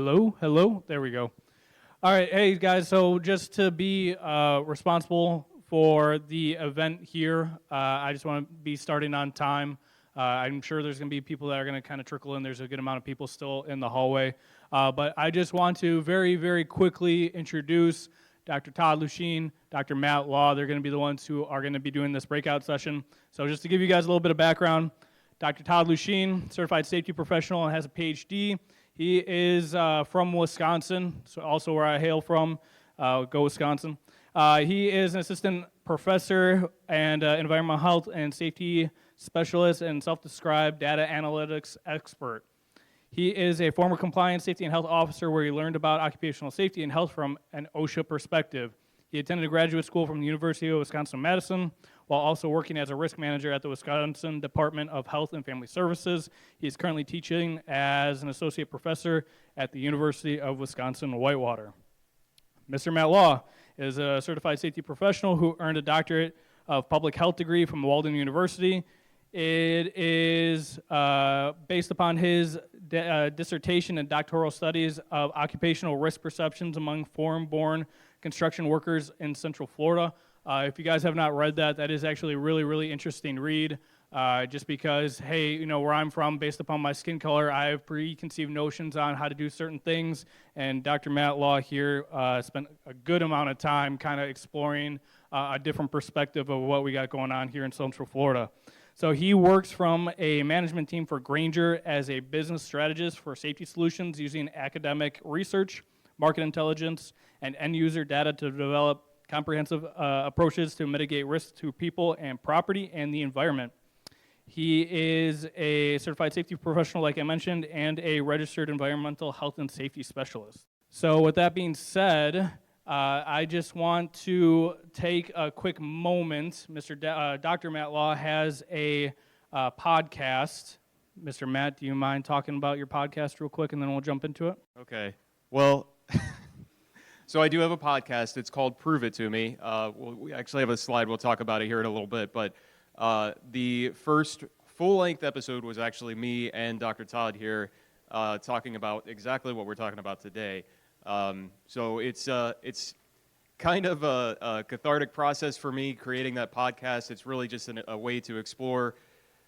Hello. There we go. All right, hey guys. So just to be responsible for the event here, I just want to be starting on time. I'm sure there's going to be people that are going to kind of trickle in. There's a good amount of people still in the hallway. But I just want to very, very quickly introduce Dr. Todd Loushine, Dr. Matt Law. They're going to be the ones who are going to be doing this breakout session. So just to give you guys a little bit of background, Dr. Todd Loushine, certified safety professional and has a PhD. He is from Wisconsin, so also where I hail from. Go Wisconsin. He is an assistant professor and environmental health and safety specialist and self-described data analytics expert. He is a former compliance safety and health officer where he learned about occupational safety and health from an OSHA perspective. He attended graduate school from the University of Wisconsin-Madison while also working as a risk manager at the Wisconsin Department of Health and Family Services. He is currently teaching as an associate professor at the University of Wisconsin-Whitewater. Mr. Matt Law is a certified safety professional who earned a doctorate of public health degree from Walden University. It is based upon his dissertation and doctoral studies of occupational risk perceptions among foreign-born construction workers in Central Florida. If you guys have not read that, that is actually a really, really interesting read. Just because, hey, you know, where I'm from, based upon my skin color, I have preconceived notions on how to do certain things. And Dr. Matt Law here spent a good amount of time kind of exploring a different perspective of what we got going on here in Central Florida. So he works from a management team for Grainger as a business strategist for safety solutions using academic research, market intelligence, and end-user data to develop comprehensive approaches to mitigate risks to people and property and the environment. He is a certified safety professional, like I mentioned, and a registered environmental health and safety specialist. So with that being said, I just want to take a quick moment. Dr. Matt Law has a podcast. Mr. Matt, do you mind talking about your podcast real quick, and then we'll jump into it? Okay. Well, so I do have a podcast. It's called Prove It To Me. We actually have a slide. We'll talk about it here in a little bit. But the first full-length episode was actually me and Dr. Todd here talking about exactly what we're talking about today. So it's kind of a cathartic process for me creating that podcast. It's really just a way to explore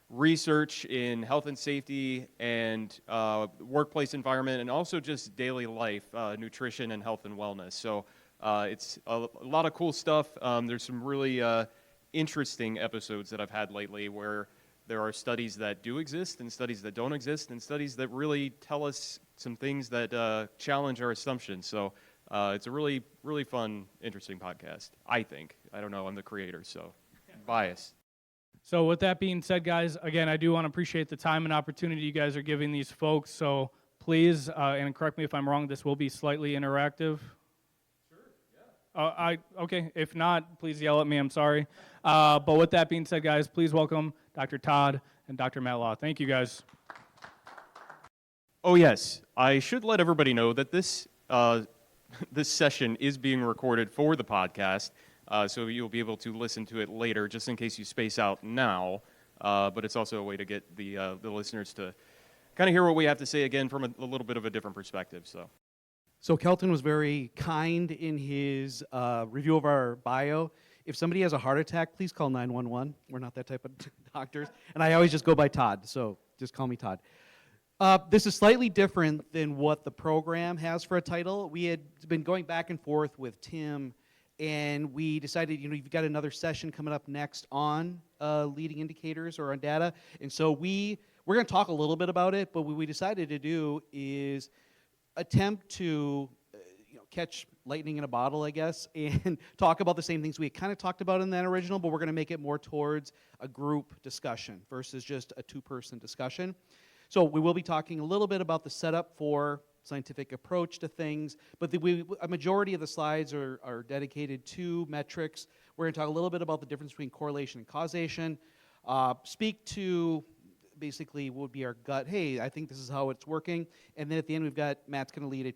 research in health and safety and workplace environment, and also just daily life, nutrition and health and wellness. So it's a lot of cool stuff. There's some really interesting episodes that I've had lately where there are studies that do exist and studies that don't exist and studies that really tell us some things that challenge our assumptions. So it's a really, really fun, interesting podcast, I think. I don't know, I'm the creator, so biased. So with that being said, guys, again, I do want to appreciate the time and opportunity you guys are giving these folks. So please, and correct me if I'm wrong, this will be slightly interactive. Sure, yeah. Okay, if not, please yell at me, I'm sorry. But with that being said, guys, please welcome Dr. Todd and Dr. Matt Law. Thank you, guys. Oh, yes. I should let everybody know that this session is being recorded for the podcast, so you'll be able to listen to it later, just in case you space out now. But it's also a way to get the listeners to kind of hear what we have to say again from a little bit of a different perspective. So Kelton was very kind in his review of our bio. If somebody has a heart attack, please call 911. We're not that type of doctors. And I always just go by Todd, so just call me Todd. This is slightly different than what the program has for a title. We had been going back and forth with Tim, and we decided, you know, you've got another session coming up next on leading indicators or on data. And so we're going to talk a little bit about it, but what we decided to do is attempt to catch lightning in a bottle, I guess, and talk about the same things we kind of talked about in that original, but we're going to make it more towards a group discussion versus just a two-person discussion. So we will be talking a little bit about the setup for scientific approach to things, but a majority of the slides are dedicated to metrics. We're going to talk a little bit about the difference between correlation and causation, speak to basically what would be our gut, hey, I think this is how it's working, and then at the end Matt's going to lead a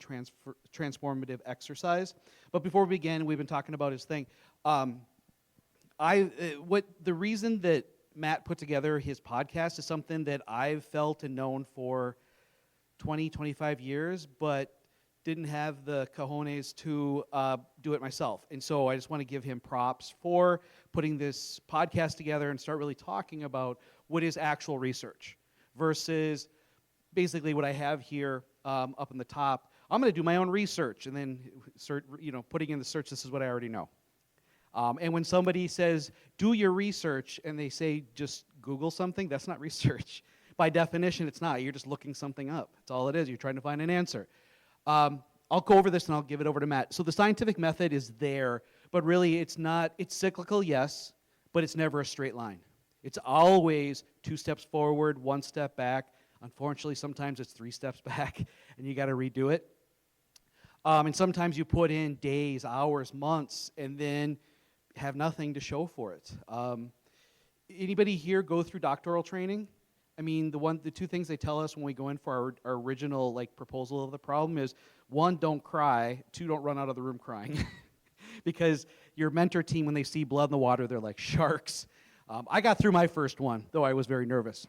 transformative exercise. But before we begin, we've been talking about his thing. The reason that Matt put together his podcast is something that I've felt and known for 20, 25 years, but didn't have the cojones to do it myself. And so I just want to give him props for putting this podcast together and start really talking about what is actual research versus basically what I have here up in the top. I'm going to do my own research and then putting in the search, this is what I already know. And when somebody says, do your research, and they say, just Google something, that's not research. By definition, it's not. You're just looking something up. That's all it is. You're trying to find an answer. I'll go over this and I'll give it over to Matt. So the scientific method is there, but really it's not, it's cyclical, yes, but it's never a straight line. It's always 2 steps forward, 1 step back. Unfortunately, sometimes it's 3 steps back, and you got to redo it. And sometimes you put in days, hours, months, and then have nothing to show for it. Anybody here go through doctoral training? I mean, the 2 things they tell us when we go in for our original proposal of the problem is 1, don't cry. 2, don't run out of the room crying, because your mentor team, when they see blood in the water, they're like sharks. I got through my first one, though I was very nervous.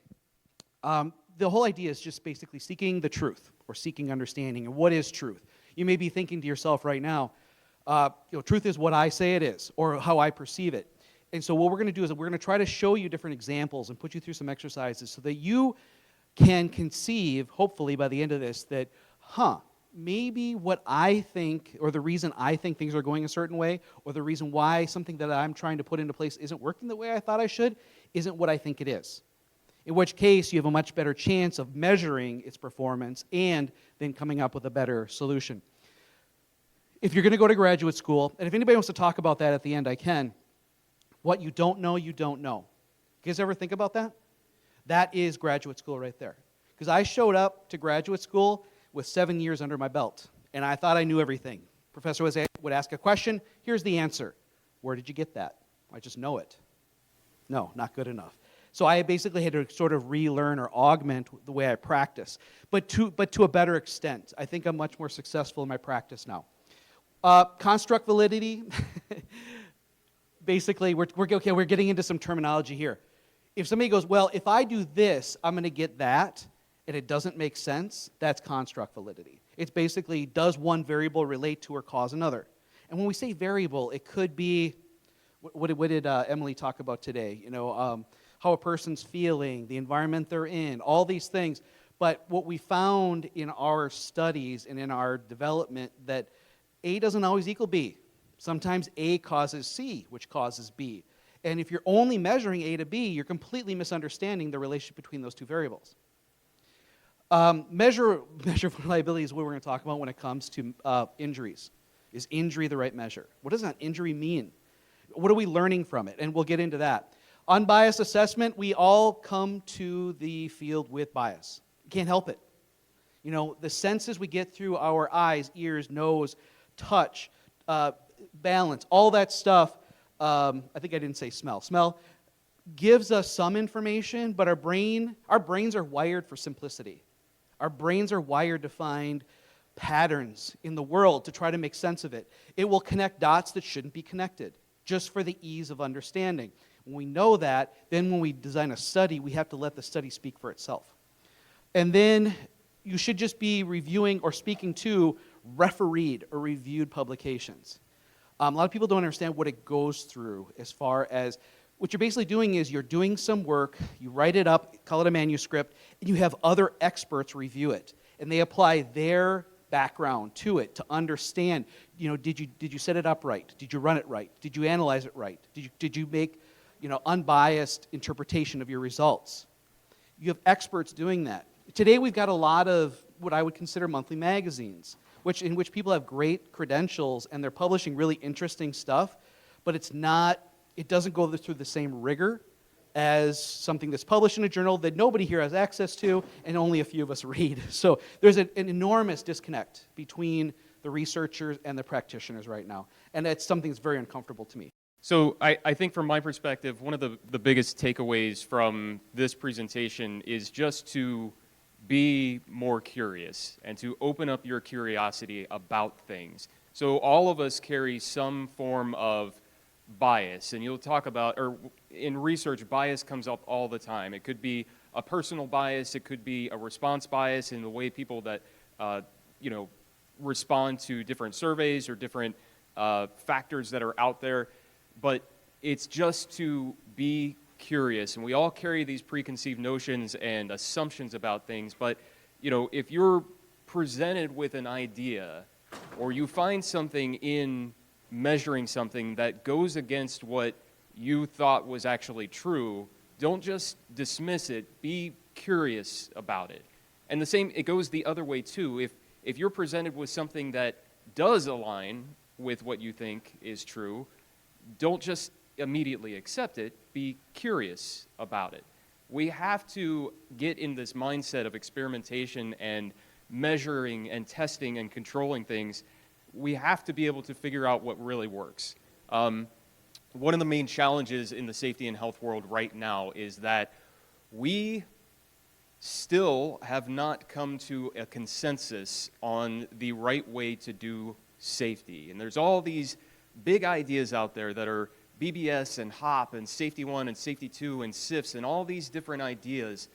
The whole idea is just basically seeking the truth or seeking understanding. And what is truth? You may be thinking to yourself right now, truth is what I say it is, or how I perceive it. And so what we're going to do is we're going to try to show you different examples and put you through some exercises so that you can conceive, hopefully by the end of this, that, maybe what I think, or the reason I think things are going a certain way, or the reason why something that I'm trying to put into place isn't working the way I thought I should, isn't what I think it is. In which case, you have a much better chance of measuring its performance and then coming up with a better solution. If you're going to go to graduate school, and if anybody wants to talk about that at the end, I can. What you don't know, you don't know. You guys ever think about that? That is graduate school right there. Because I showed up to graduate school with 7 years under my belt, and I thought I knew everything. Professor would ask a question, here's the answer. Where did you get that? I just know it. No, not good enough. So I basically had to sort of relearn or augment the way I practice, but to a better extent. I think I'm much more successful in my practice now. Construct validity. Basically, we're getting into some terminology here. If somebody goes, well, if I do this, I'm going to get that, and it doesn't make sense, that's construct validity. It's basically, does one variable relate to or cause another? And when we say variable, it could be, what did Emily talk about today? How a person's feeling, the environment they're in, all these things. But what we found in our studies and in our development, that A doesn't always equal B. Sometimes A causes C, which causes B. And if you're only measuring A to B, you're completely misunderstanding the relationship between those 2 variables. Measure reliability is what we're going to talk about when it comes to injuries. Is injury the right measure? What does that injury mean? What are we learning from it? And we'll get into that. Unbiased assessment, we all come to the field with bias. You can't help it. The senses we get through our eyes, ears, nose, touch, balance, all that stuff, I think I didn't say smell. Smell gives us some information, but our brains are wired for simplicity. Our brains are wired to find patterns in the world, to try to make sense of it. It will connect dots that shouldn't be connected, just for the ease of understanding. When we know that, then when we design a study, we have to let the study speak for itself. And then you should just be reviewing or speaking to refereed or reviewed publications. A lot of people don't understand what it goes through as far as what you're basically doing is you're doing some work, you write it up, call it a manuscript, and you have other experts review it. And they apply their background to it to understand, did you set it up right? Did you run it right? Did you analyze it right? Did you make, unbiased interpretation of your results? You have experts doing that. Today we've got a lot of what I would consider monthly magazines, in which people have great credentials and they're publishing really interesting stuff, but it doesn't go through the same rigor as something that's published in a journal that nobody here has access to and only a few of us read. So there's an enormous disconnect between the researchers and the practitioners right now, and that's something that's very uncomfortable to me. So I think from my perspective, one of the biggest takeaways from this presentation is just to be more curious and to open up your curiosity about things. So all of us carry some form of bias, and you'll talk about, or in research, bias comes up all the time. It could be a personal bias, it could be a response bias in the way people that, respond to different surveys or different factors that are out there, but it's just to be curious. And we all carry these preconceived notions and assumptions about things, but if you're presented with an idea or you find something in measuring something that goes against what you thought was actually true, don't just dismiss it, be curious about it. And the same, it goes the other way too. If you're presented with something that does align with what you think is true, don't just immediately accept it, be curious about it. We have to get in this mindset of experimentation and measuring and testing and controlling things. We have to be able to figure out what really works. One of the main challenges in the safety and health world right now is that we still have not come to a consensus on the right way to do safety. And there's all these big ideas out there that are BBS and HOP and Safety 1 and Safety 2 and SIFs and all these different ideas,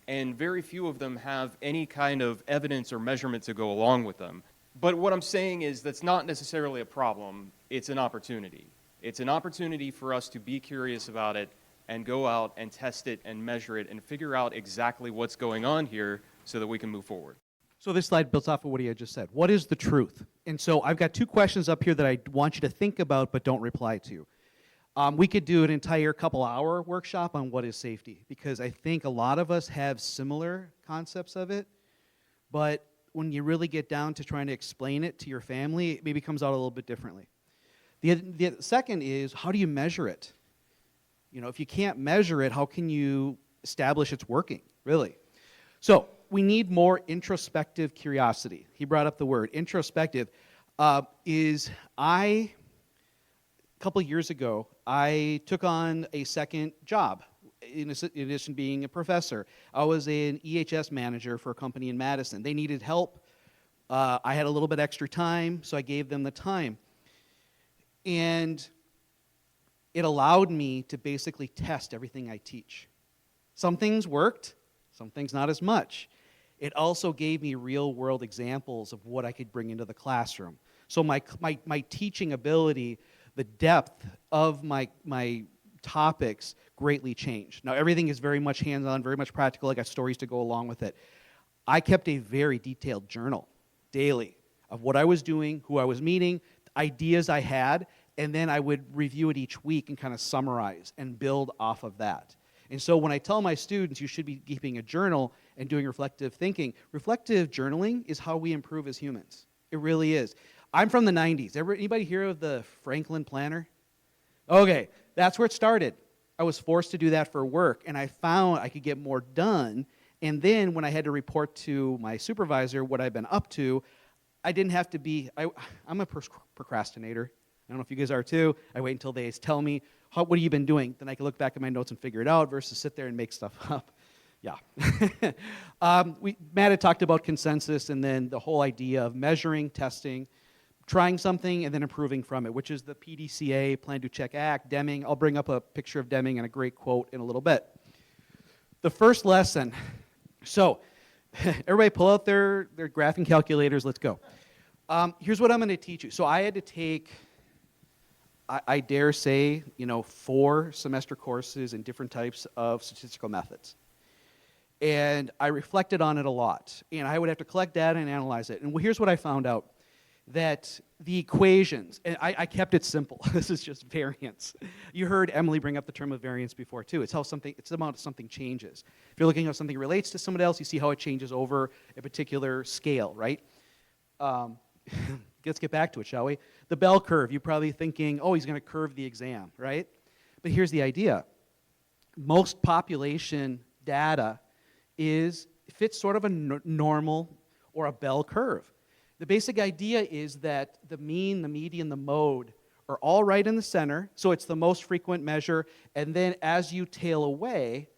and very few of them have any kind of evidence or measurement to go along with them. But what I'm saying is that's not necessarily a problem, it's an opportunity. It's an opportunity for us to be curious about it and go out and test it and measure it and figure out exactly what's going on here so that we can move forward. So this slide builds off of what he had just said. What is the truth? And so I've got 2 questions up here that I want you to think about but don't reply to. We could do an entire couple-hour workshop on what is safety, because I think a lot of us have similar concepts of it, but when you really get down to trying to explain it to your family, it maybe comes out a little bit differently. The second is, how do you measure it? If you can't measure it, how can you establish it's working, really? So we need more introspective curiosity. He brought up the word introspective. A couple years ago, I took on a second job, in addition to being a professor. I was an EHS manager for a company in Madison. They needed help. I had a little bit extra time, so I gave them the time. And it allowed me to basically test everything I teach. Some things worked, some things not as much. It also gave me real-world examples of what I could bring into the classroom. So my teaching ability, the depth of my topics greatly changed. Now, everything is very much hands-on, very much practical. I got stories to go along with it. I kept a very detailed journal daily of what I was doing, who I was meeting, ideas I had, and then I would review it each week and kind of summarize and build off of that. And so when I tell my students you should be keeping a journal and doing reflective thinking, reflective journaling is how we improve as humans. It really is. I'm from the 90s. Anybody hear of the Franklin Planner? Okay, that's where it started. I was forced to do that for work, and I found I could get more done. And then when I had to report to my supervisor what I've been up to, I didn't have to be, I'm a procrastinator. I don't know if you guys are too. I wait until they tell me, what have you been doing? Then I can look back at my notes and figure it out versus sit there and make stuff up. Yeah. Matt had talked about consensus and then the whole idea of measuring, testing, trying something, and then improving from it, which is the PDCA, Plan, Do, Check, Act, Deming. I'll bring up a picture of Deming and a great quote in a little bit. The first lesson. So everybody pull out their graphing calculators. Let's go. Here's what I'm going to teach you. So I had to take, I dare say, 4 semester courses in different types of statistical methods. And I reflected on it a lot. And I would have to collect data and analyze it. And here's what I found out. That the equations, and I kept it simple. This is just variance. You heard Emily bring up the term of variance before too. It's the amount something changes. If you're looking at how something relates to somebody else, you see how it changes over a particular scale, right? Let's get back to it, shall we? The bell curve, you're probably thinking, oh, he's going to curve the exam, right? But here's the idea. Most population data fits sort of a normal or a bell curve. The basic idea is that the mean, the median, the mode are all right in the center, so it's the most frequent measure, and then as you tail away,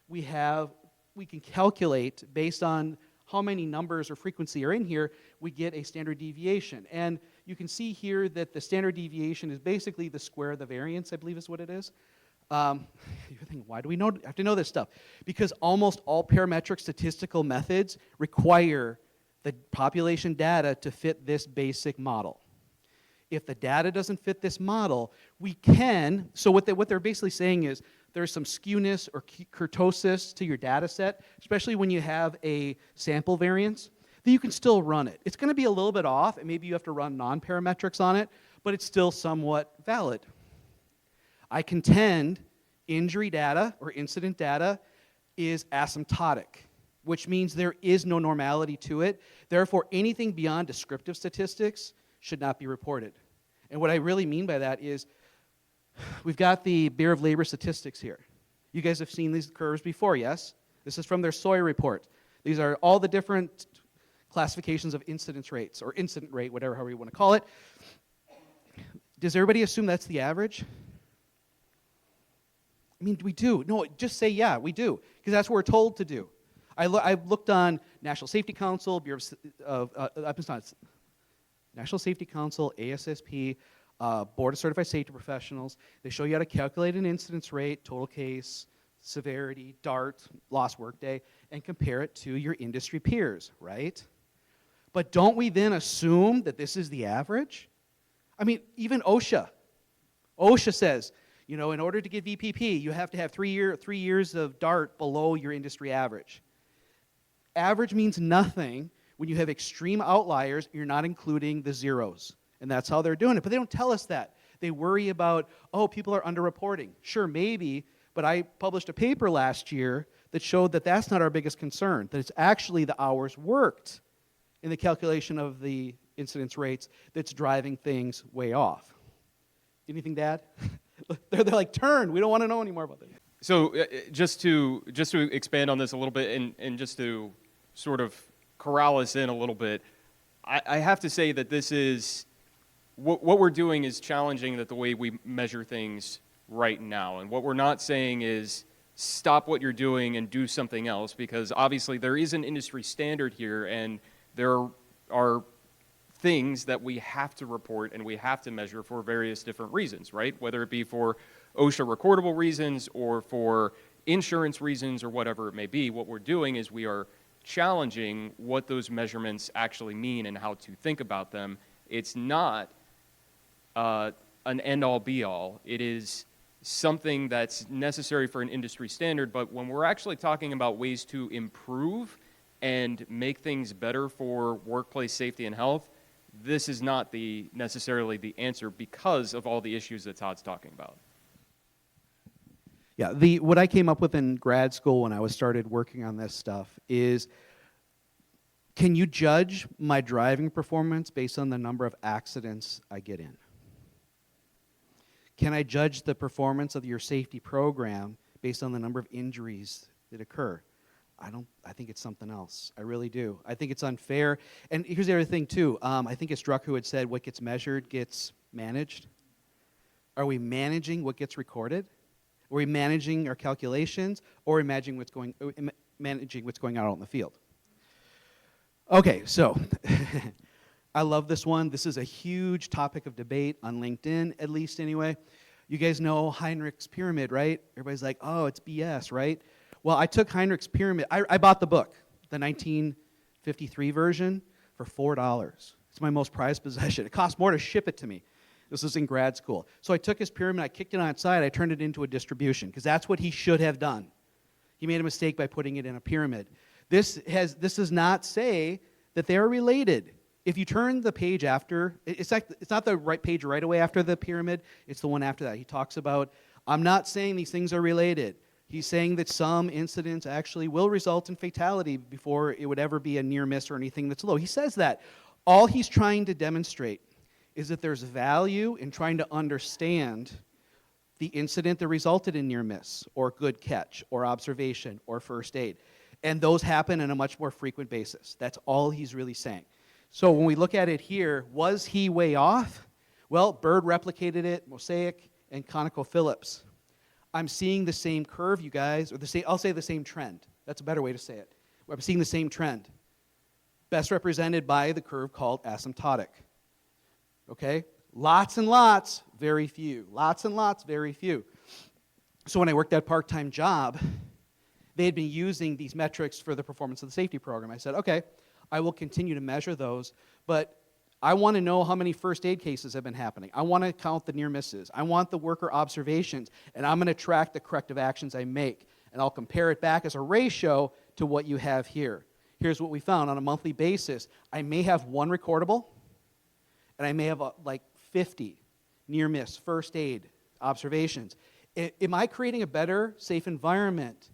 we can calculate based on how many numbers or frequency are in here, we get a standard deviation. And you can see here that the standard deviation is basically the square of the variance, I believe is what it is. You're thinking, why do we have to know this stuff? Because almost all parametric statistical methods require the population data to fit this basic model. If the data doesn't fit this model, we can, so what they're basically saying is there's some skewness or kurtosis to your data set, especially when you have a sample variance, that you can still run it. It's going to be a little bit off, and maybe you have to run non-parametrics on it, but it's still somewhat valid. I contend injury data or incident data is asymptotic, which means there is no normality to it. Therefore, anything beyond descriptive statistics should not be reported. And what I really mean by that is we've got the Bureau of Labor Statistics here. You guys have seen these curves before, yes? This is from their SOI report. These are all the different classifications of incidence rates, or incident rate, however you want to call it. Does everybody assume that's the average? I mean, we do. No, just say, yeah, we do, because that's what we're told to do. I've looked on National Safety Council, National Safety Council, ASSP, Board of Certified Safety Professionals. They show you how to calculate an incidence rate, total case, severity, DART, lost workday, and compare it to your industry peers, right? But don't we then assume that this is the average? I mean, even OSHA. OSHA says, you know, in order to get VPP, you have to have 3 years of DART below your industry average. Average means nothing when you have extreme outliers, you're not including the zeros. And that's how they're doing it. But they don't tell us that. They worry about, oh, people are underreporting. Sure, maybe, but I published a paper last year that showed that that's not our biggest concern, that it's actually the hours worked in the calculation of the incidence rates that's driving things way off. Anything to add? they're like, turn, we don't want to know anymore about that. So just to expand on this a little bit and just to sort of corral us in a little bit, I have to say that this is, what we're doing is challenging that the way we measure things right now. And what we're not saying is stop what you're doing and do something else, because obviously there is an industry standard here, and there are things that we have to report and we have to measure for various different reasons, right? Whether it be for OSHA recordable reasons or for insurance reasons or whatever it may be, what we're doing is we are challenging what those measurements actually mean and how to think about them. It's not an end-all be-all. It is something that's necessary for an industry standard, but when we're actually talking about ways to improve and make things better for workplace safety and health, this is not necessarily the answer because of all the issues that Todd's talking about. Yeah, what I came up with in grad school when I started working on this stuff is, can you judge my driving performance based on the number of accidents I get in? Can I judge the performance of your safety program based on the number of injuries that occur? I think it's something else. I really do. I think it's unfair. And here's the other thing, too. I think it's Druck who had said what gets measured gets managed. Are we managing what gets recorded? Are we managing our calculations, or are we managing what's going on out in the field? Okay, so I love this one. This is a huge topic of debate on LinkedIn, at least anyway. You guys know Heinrich's pyramid, right? Everybody's like, oh, it's BS, right? Well, I took Heinrich's pyramid. I bought the book, the 1953 version, for $4. It's my most prized possession. It cost more to ship it to me. This was in grad school. So I took his pyramid, I kicked it on its side, I turned it into a distribution, because that's what he should have done. He made a mistake by putting it in a pyramid. This does not say that they are related. If you turn the page after, it's not the right page right away after the pyramid, it's the one after that. He talks about, I'm not saying these things are related. He's saying that some incidents actually will result in fatality before it would ever be a near miss or anything that's low. He says that. All he's trying to demonstrate is that there's value in trying to understand the incident that resulted in near miss or good catch or observation or first aid. And those happen on a much more frequent basis. That's all he's really saying. So when we look at it here, was he way off? Well, Bird replicated it, Mosaic, and ConocoPhillips. I'm seeing the same curve, you guys, or I'll say the same trend. That's a better way to say it. I'm seeing the same trend. Best represented by the curve called asymptotic. Okay? Lots and lots, very few. Lots and lots, very few. So when I worked that part-time job, they had been using these metrics for the performance of the safety program. I said, okay, I will continue to measure those, but I want to know how many first aid cases have been happening. I want to count the near misses. I want the worker observations, and I'm going to track the corrective actions I make, and I'll compare it back as a ratio to what you have here. Here's what we found. On a monthly basis, I may have one recordable, and I may have like 50 near miss, first aid observations. Am I creating a better, safe environment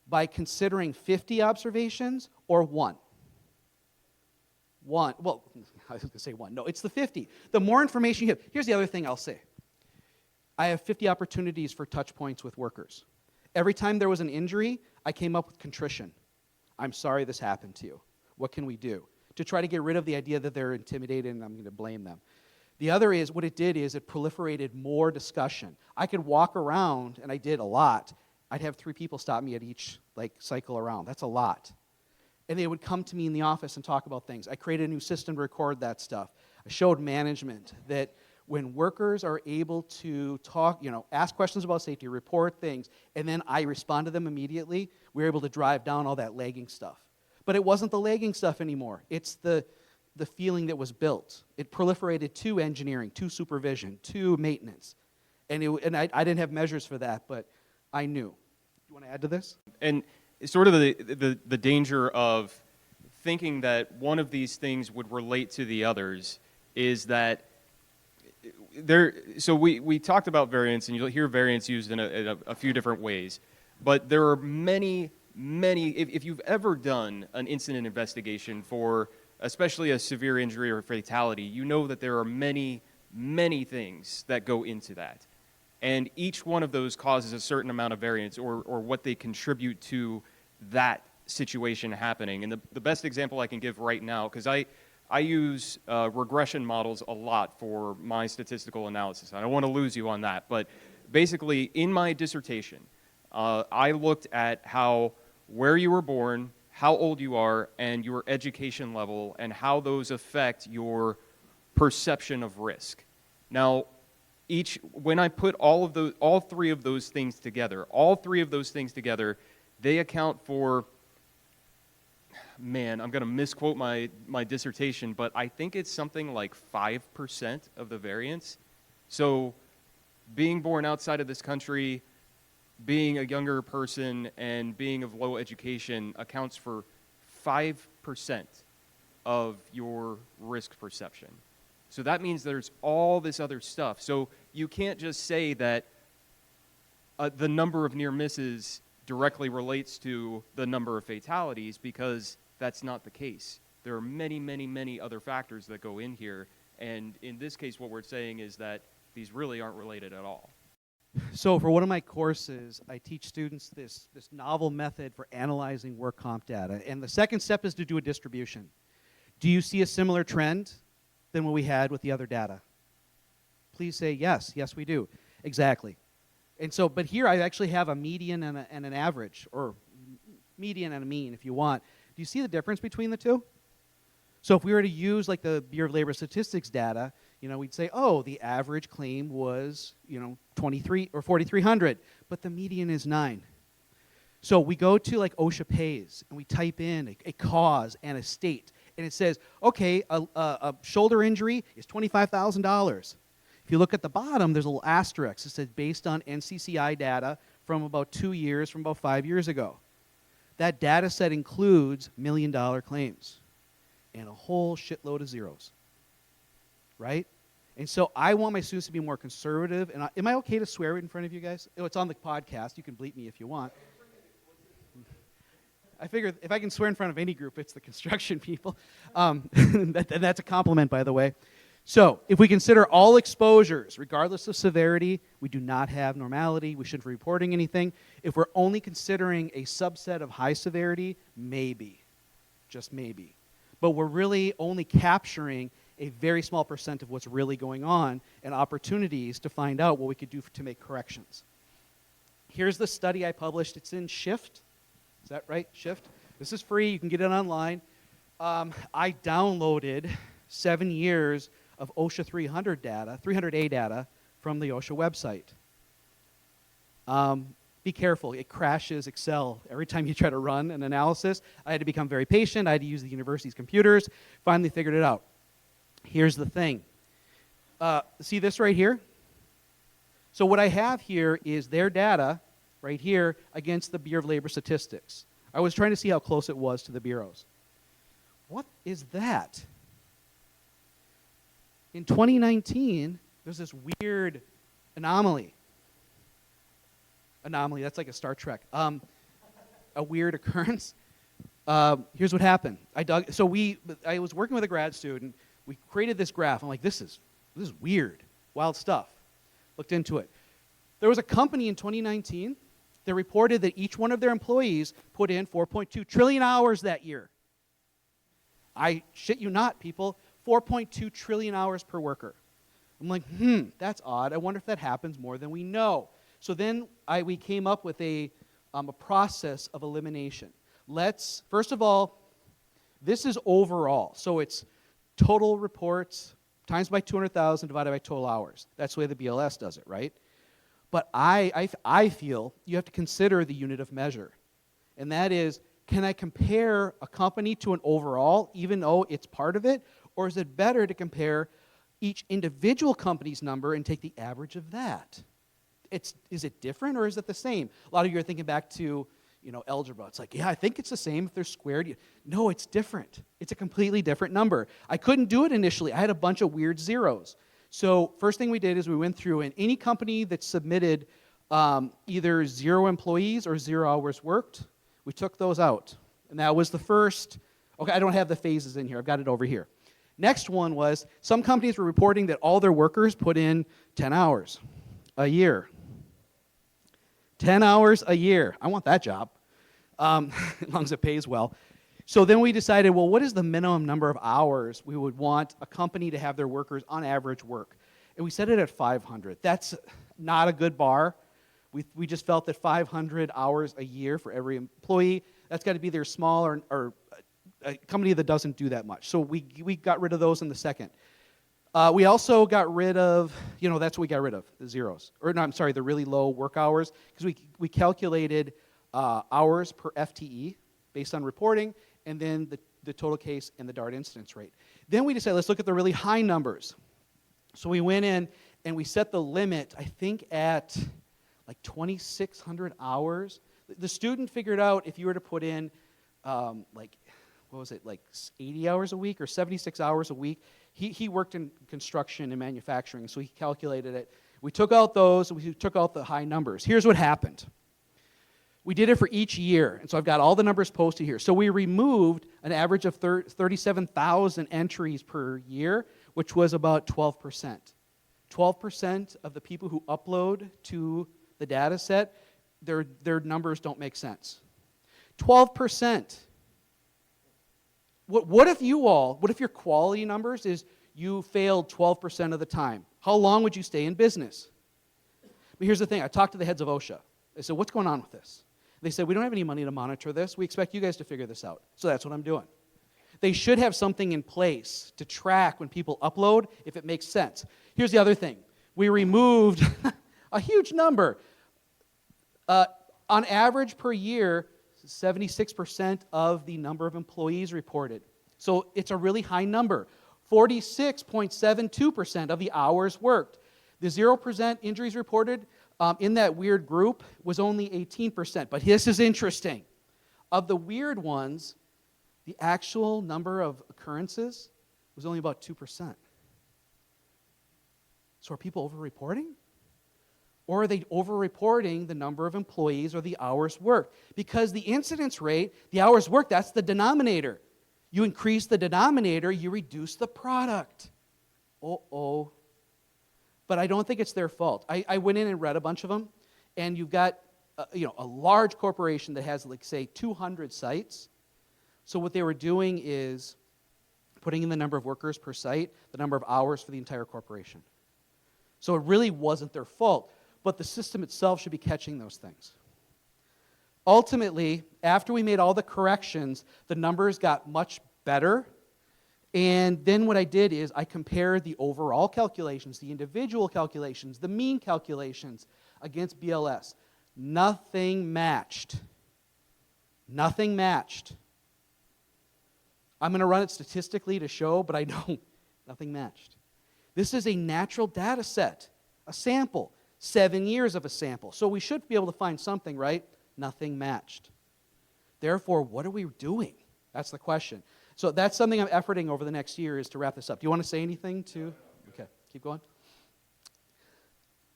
by considering 50 observations or one? One. Well, I was going to say one. No, it's the 50. The more information you have. Here's the other thing I'll say. I have 50 opportunities for touch points with workers. Every time there was an injury, I came up with contrition. I'm sorry this happened to you. What can we do? To try to get rid of the idea that they're intimidated and I'm going to blame them. The other is, what it did is it proliferated more discussion. I could walk around, and I did a lot. I'd have 3 people stop me at each cycle around. That's a lot. And they would come to me in the office and talk about things. I created a new system to record that stuff. I showed management that when workers are able to talk, ask questions about safety, report things, and then I respond to them immediately, we're able to drive down all that lagging stuff. But it wasn't the lagging stuff anymore. It's the feeling that was built. It proliferated to engineering, to supervision, to maintenance. And I didn't have measures for that, but I knew. You want to add to this? And sort of the danger of thinking that one of these things would relate to the others is that so we talked about variance, and you'll hear variance used in a few different ways, but there are many, if you've ever done an incident investigation for especially a severe injury or fatality, you know that there are many things that go into that. And each one of those causes a certain amount of variance or what they contribute to that situation happening. And the best example I can give right now, because I use regression models a lot for my statistical analysis. I don't want to lose you on that, but basically in my dissertation, I looked at where you were born, how old you are, and your education level, and how those affect your perception of risk. Now, when I put all three of those things together, they account for, man, I'm going to misquote my dissertation, but I think it's something like 5% of the variance. So being born outside of this country, being a younger person, and being of low education accounts for 5% of your risk perception. So that means there's all this other stuff. So you can't just say that the number of near misses directly relates to the number of fatalities, because that's not the case. There are many other factors that go in here. And in this case, what we're saying is that these really aren't related at all. So for one of my courses, I teach students this novel method for analyzing work comp data. And the second step is to do a distribution. Do you see a similar trend than what we had with the other data? Please say yes. Yes, we do. Exactly. And so, but here I actually have a median and an average, or median and a mean if you want. Do you see the difference between the two? So if we were to use like the Bureau of Labor Statistics data, we'd say, oh, the average claim was, 23 or 4,300, but the median is 9. So we go to like OSHA pays, and we type in a cause and a state, and it says, okay, a shoulder injury is $25,000. If you look at the bottom, there's a little asterisk. It says based on NCCI data from about 2 years, from about 5 years ago. That data set includes $1 million claims and a whole shitload of zeros, right? And so I want my students to be more conservative. And am I okay to swear in front of you guys? Oh, it's on the podcast. You can bleep me if you want. I figure if I can swear in front of any group, it's the construction people. That's a compliment, by the way. So if we consider all exposures, regardless of severity, we do not have normality. We shouldn't be reporting anything. If we're only considering a subset of high severity, maybe, just maybe. But we're really only capturing a very small percent of what's really going on and opportunities to find out what we could do to make corrections. Here's the study I published. It's in Shift. Is that right? Shift. This is free. You can get it online. I downloaded 7 years of OSHA 300A data from the OSHA website. be careful. It crashes Excel every time you try to run an analysis. I had to become very patient. I had to use the university's computers. Finally figured it out. Here's the thing. See this right here? So what I have here is their data right here against the Bureau of Labor Statistics. I was trying to see how close it was to the bureaus. What is that? In 2019, there's this weird anomaly. That's like a Star Trek. A weird occurrence. Here's what happened. I was working with a grad student. We created this graph. I'm like, this is weird, wild stuff. Looked into it. There was a company in 2019 that reported that each one of their employees put in 4.2 trillion hours that year. I shit you not, people, 4.2 trillion hours per worker. I'm like, that's odd. I wonder if that happens more than we know. So then we came up with a process of elimination. First of all, this is overall. So it's total reports times by 200,000 divided by total hours. That's the way the BLS does it, right? But I feel you have to consider the unit of measure. And that is, can I compare a company to an overall, even though it's part of it? Or is it better to compare each individual company's number and take the average of that? Is it different or is it the same? A lot of you are thinking back to algebra. It's like, yeah, I think it's the same if they're squared. No, it's different. It's a completely different number. I couldn't do it initially. I had a bunch of weird zeros. So first thing we did is we went through, and any company that submitted either 0 employees or 0 hours worked, we took those out. And that was the first. Okay, I don't have the phases in here. I've got it over here. Next one was some companies were reporting that all their workers put in 10 hours a year. 10 hours a year. I want that job, as long as it pays well. So then we decided, well, what is the minimum number of hours we would want a company to have their workers on average work? And we set it at 500. That's not a good bar. We just felt that 500 hours a year for every employee, that's got to be their small or a company that doesn't do that much. So we got rid of those in the second. We also got rid of, that's what we got rid of, the zeros. Or no, I'm sorry, the really low work hours, because we calculated hours per FTE based on reporting, and then the total case and the DART incidence rate. Then we decided, let's look at the really high numbers. So we went in and we set the limit, I think, at like 2,600 hours. The student figured out if you were to put in, like 80 hours a week or 76 hours a week. He worked in construction and manufacturing, so he calculated it. We took out those, we took out the high numbers. Here's what happened. We did it for each year, and so I've got all the numbers posted here. So we removed an average of 37,000 entries per year, which was about 12%. 12% of the people who upload to the data set, their numbers don't make sense. 12%. What if your quality numbers is you failed 12% of the time? How long would you stay in business? But here's the thing. I talked to the heads of OSHA. I said, what's going on with this? They said, we don't have any money to monitor this. We expect you guys to figure this out. So that's what I'm doing. They should have something in place to track when people upload if it makes sense. Here's the other thing. We removed a huge number. On average per year, 76% of the number of employees reported. So it's a really high number. 46.72% of the hours worked. The 0% injuries reported in that weird group was only 18%. But this is interesting. Of the weird ones, the actual number of occurrences was only about 2%. So are people over-reporting? Or are they over-reporting the number of employees or the hours worked? Because the incidence rate, the hours worked, that's the denominator. You increase the denominator, you reduce the product. Uh-oh. But I don't think it's their fault. I went in and read a bunch of them, and you've got a large corporation that has, like, say, 200 sites. So what they were doing is putting in the number of workers per site, the number of hours for the entire corporation. So it really wasn't their fault, but the system itself should be catching those things. Ultimately, after we made all the corrections, the numbers got much better. And then what I did is I compared the overall calculations, the individual calculations, the mean calculations against BLS. Nothing matched. Nothing matched. I'm going to run it statistically to show, but I know nothing matched. This is a natural data set, a sample, 7 years of a sample. So we should be able to find something, right? Nothing matched. Therefore, what are we doing? That's the question. So that's something I'm efforting over the next year is to wrap this up. Do you want to say anything to? Okay, keep going.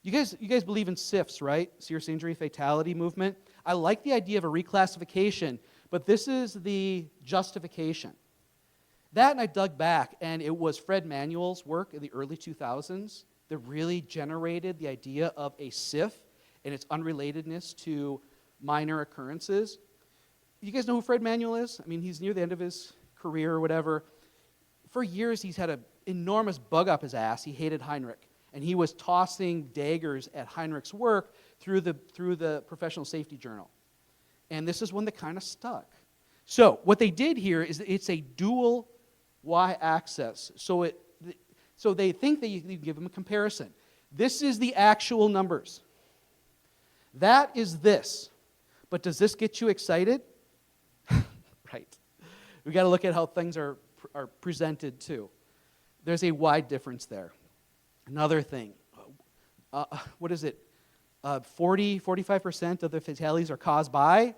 You guys believe in SIFs, right? Serious injury fatality movement. I like the idea of a reclassification, but this is the justification. That, and I dug back, and it was Fred Manuel's work in the early 2000s that really generated the idea of a SIF and its unrelatedness to minor occurrences. You guys know who Fred Manuel is? I mean, he's near the end of his career or whatever. For years, he's had an enormous bug up his ass. He hated Heinrich, and he was tossing daggers at Heinrich's work through the Professional Safety Journal. And this is one that kind of stuck. So what they did here is it's a dual y-axis. So they think that you can give them a comparison. This is the actual numbers. That is this. But does this get you excited? Right. We got to look at how things are presented too. There's a wide difference there. Another thing. What is it? 45% of the fatalities are caused by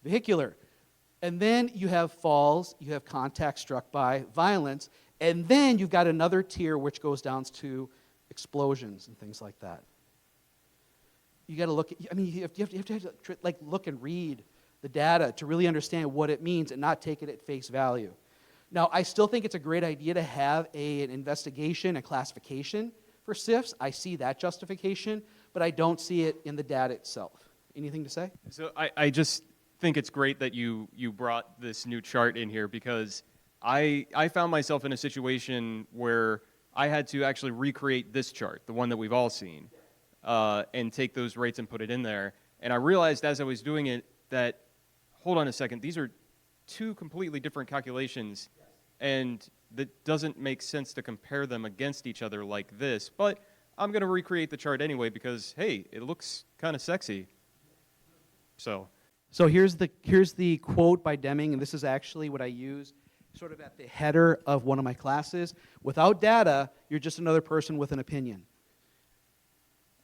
vehicular. And then you have falls, you have contact struck by, violence, and then you've got another tier which goes down to explosions and things like that. You got to look at, I mean, you have to like look and read the data to really understand what it means and not take it at face value. Now, I still think it's a great idea to have an investigation, a classification for SIFs. I see that justification, but I don't see it in the data itself. Anything to say? So I just think it's great that you brought this new chart in here because I found myself in a situation where I had to actually recreate this chart, the one that we've all seen, and take those rates and put it in there. And I realized as I was doing it that, hold on a second, these are two completely different calculations, and that doesn't make sense to compare them against each other like this. But I'm going to recreate the chart anyway because, hey, it looks kind of sexy. So here's the quote by Deming, and this is actually what I use sort of at the header of one of my classes. Without data, you're just another person with an opinion.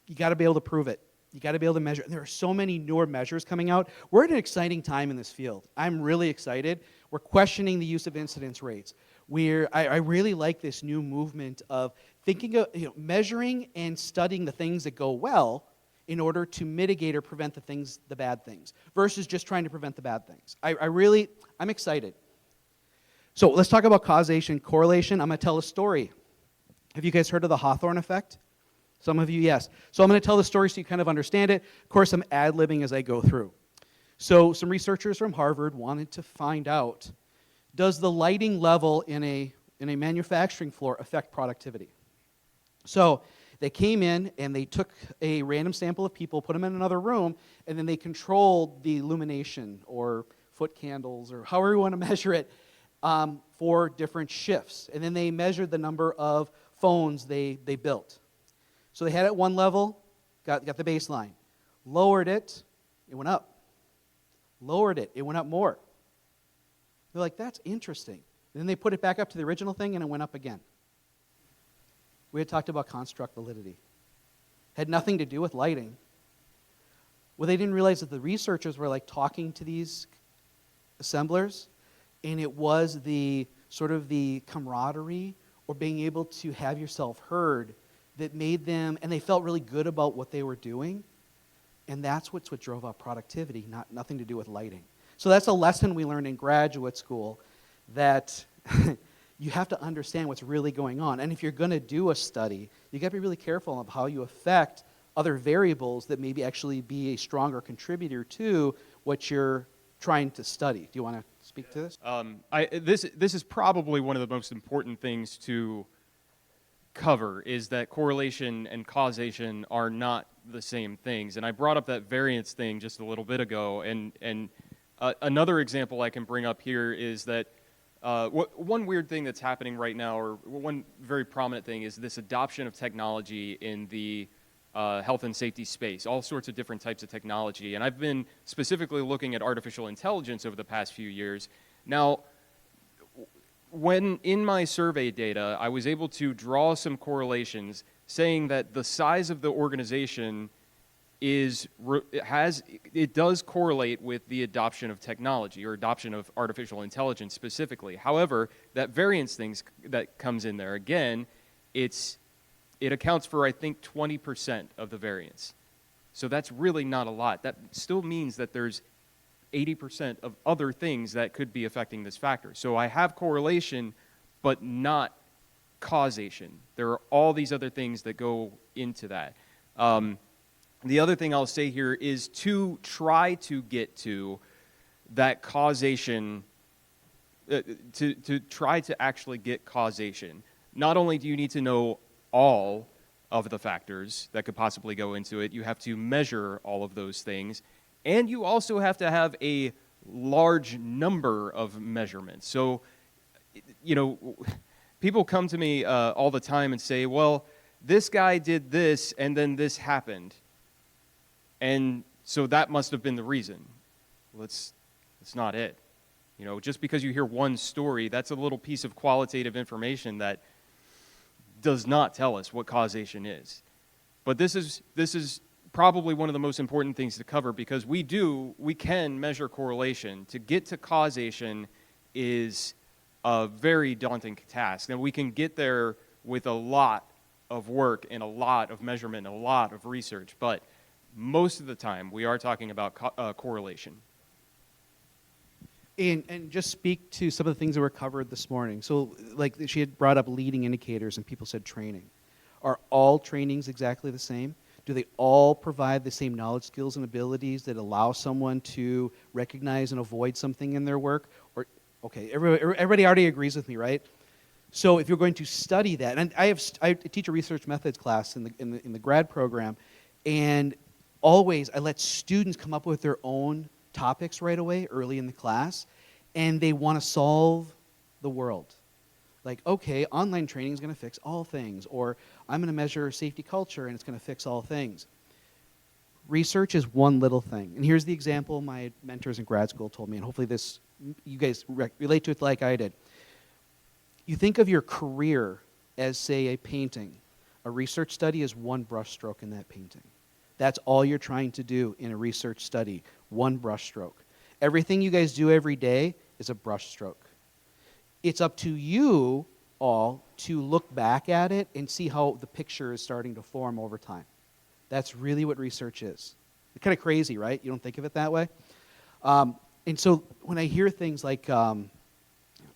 You got to be able to prove it. You got to be able to measure. And there are so many newer measures coming out. We're at an exciting time in this field. I'm really excited. We're questioning the use of incidence rates. I really like this new movement of thinking of measuring and studying the things that go well in order to mitigate or prevent the bad things, versus just trying to prevent the bad things. I'm excited. So let's talk about causation, correlation. I'm going to tell a story. Have you guys heard of the Hawthorne effect? Some of you, yes. So I'm going to tell the story so you kind of understand it. Of course, I'm ad-libbing as I go through. So some researchers from Harvard wanted to find out, does the lighting level in a manufacturing floor affect productivity? So they came in and they took a random sample of people, put them in another room, and then they controlled the illumination or foot candles or however you want to measure it for different shifts. And then they measured the number of phones they built. So they had it at one level, got the baseline. Lowered it, it went up. Lowered it, it went up more. They're like, that's interesting. And then they put it back up to the original thing and it went up again. We had talked about construct validity. Had nothing to do with lighting. Well, they didn't realize that the researchers were like talking to these assemblers, and it was the sort of the camaraderie or being able to have yourself heard that made them, and they felt really good about what they were doing, and that's what drove up productivity, nothing to do with lighting. So that's a lesson we learned in graduate school, that you have to understand what's really going on. And if you're going to do a study, you got to be really careful of how you affect other variables that maybe actually be a stronger contributor to what you're trying to study. Do you want to speak to this? This is probably one of the most important things to cover, is that correlation and causation are not the same things. And I brought up that variance thing just a little bit ago. And another example I can bring up here is that one weird thing that's happening right now, or one very prominent thing, is this adoption of technology in the health and safety space, all sorts of different types of technology. And I've been specifically looking at artificial intelligence over the past few years. Now, when in my survey data, I was able to draw some correlations saying that the size of the organization it does correlate with the adoption of technology or adoption of artificial intelligence specifically. However, that variance things that comes in there, again, it accounts for, I think, 20% of the variance. So that's really not a lot. That still means that there's 80% of other things that could be affecting this factor. So I have correlation, but not causation. There are all these other things that go into that. The other thing I'll say here is to try to get to that causation, to try to actually get causation. Not only do you need to know all of the factors that could possibly go into it, you have to measure all of those things, and you also have to have a large number of measurements. So, you know, people come to me all the time and say, well, this guy did this and then this happened. And so that must have been the reason. Well, it's not it. You know, just because you hear one story, that's a little piece of qualitative information that does not tell us what causation is. But this is probably one of the most important things to cover, because we can measure correlation. To get to causation is a very daunting task. And we can get there with a lot of work and a lot of measurement and a lot of research, but most of the time, we are talking about correlation. And just speak to some of the things that were covered this morning. So, like, she had brought up leading indicators, and people said training. Are all trainings exactly the same? Do they all provide the same knowledge, skills, and abilities that allow someone to recognize and avoid something in their work? Or, okay, everybody already agrees with me, right? So, if you're going to study that, and I teach a research methods class in the grad program, and always, I let students come up with their own topics right away, early in the class, and they want to solve the world. Like, okay, online training is going to fix all things, or I'm going to measure safety culture, and it's going to fix all things. Research is one little thing. And here's the example my mentors in grad school told me, and hopefully you guys relate to it like I did. You think of your career as, say, a painting. A research study is one brushstroke in that painting. That's all you're trying to do in a research study, one brushstroke. Everything you guys do every day is a brushstroke. It's up to you all to look back at it and see how the picture is starting to form over time. That's really what research is. It's kind of crazy, right? You don't think of it that way? And so when I hear things like